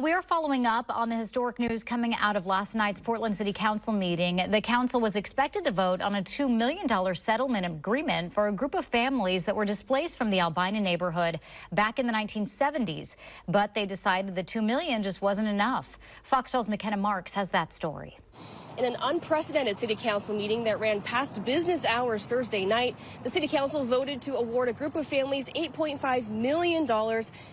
We are following up on the historic news coming out of last night's Portland City Council meeting. The council was expected to vote on a $2 million settlement agreement for a group of families that were displaced from the Albina neighborhood back in the 1970s. But they decided the $2 million just wasn't enough. Fox 12's McKenna Marks has that story. In an unprecedented city council meeting that ran past business hours Thursday night, the city council voted to award a group of families $8.5 million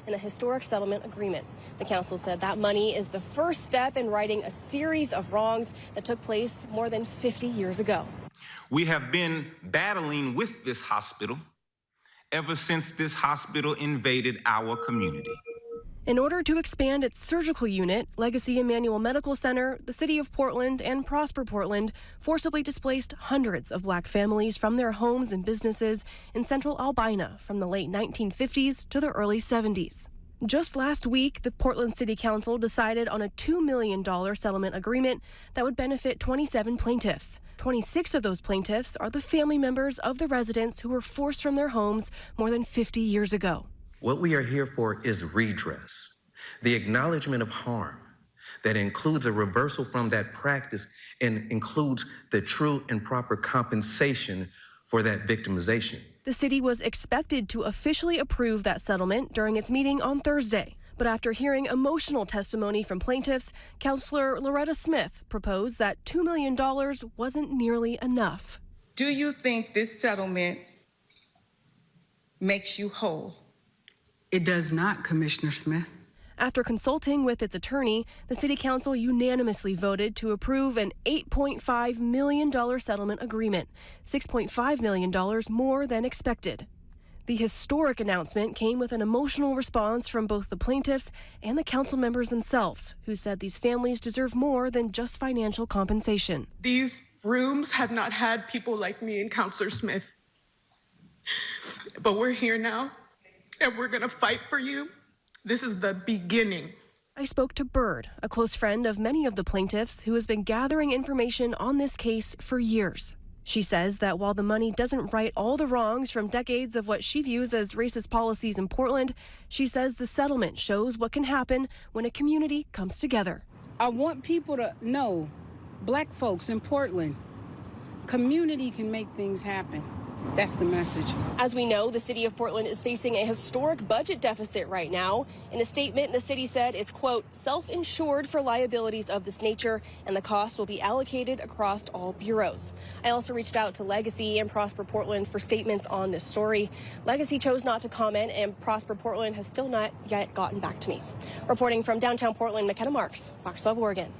in a historic settlement agreement. The council said that money is the first step in righting a series of wrongs that took place more than 50 years ago. We have been battling with this hospital ever since this hospital invaded our community. In order to expand its surgical unit, Legacy Emmanuel Medical Center, the city of Portland, and Prosper Portland forcibly displaced hundreds of black families from their homes and businesses in central Albina from the late 1950s to the early 70s. Just last week, the Portland City Council decided on a $2 million settlement agreement that would benefit 27 plaintiffs. 26 of those plaintiffs are the family members of the residents who were forced from their homes more than 50 years ago. What we are here for is redress, the acknowledgement of harm that includes a reversal from that practice and includes the true and proper compensation for that victimization. The city was expected to officially approve that settlement during its meeting on Thursday. But after hearing emotional testimony from plaintiffs, Councilor Loretta Smith proposed that $2 million wasn't nearly enough. Do you think this settlement makes you whole? It does not, Commissioner Smith. After consulting with its attorney, the City Council unanimously voted to approve an $8.5 million settlement agreement, $6.5 million more than expected. The historic announcement came with an emotional response from both the plaintiffs and the council members themselves, who said these families deserve more than just financial compensation. These rooms have not had people like me and Councilor Smith, but we're here now. And we're going to fight for you. This is the beginning. I spoke to Bird, a close friend of many of the plaintiffs who has been gathering information on this case for years. She says that while the money doesn't right all the wrongs from decades of what she views as racist policies in Portland, she says the settlement shows what can happen when a community comes together. I want people to know, black folks in Portland, community can make things happen. That's the message. As we know, the city of Portland is facing a historic budget deficit right now. In a statement, the city said it's, quote, self-insured for liabilities of this nature, and the cost will be allocated across all bureaus. I also reached out to Legacy and Prosper Portland for statements on this story. Legacy chose not to comment, and Prosper Portland has still not yet gotten back to me. Reporting from downtown Portland, McKenna Marks, Fox 12 Oregon.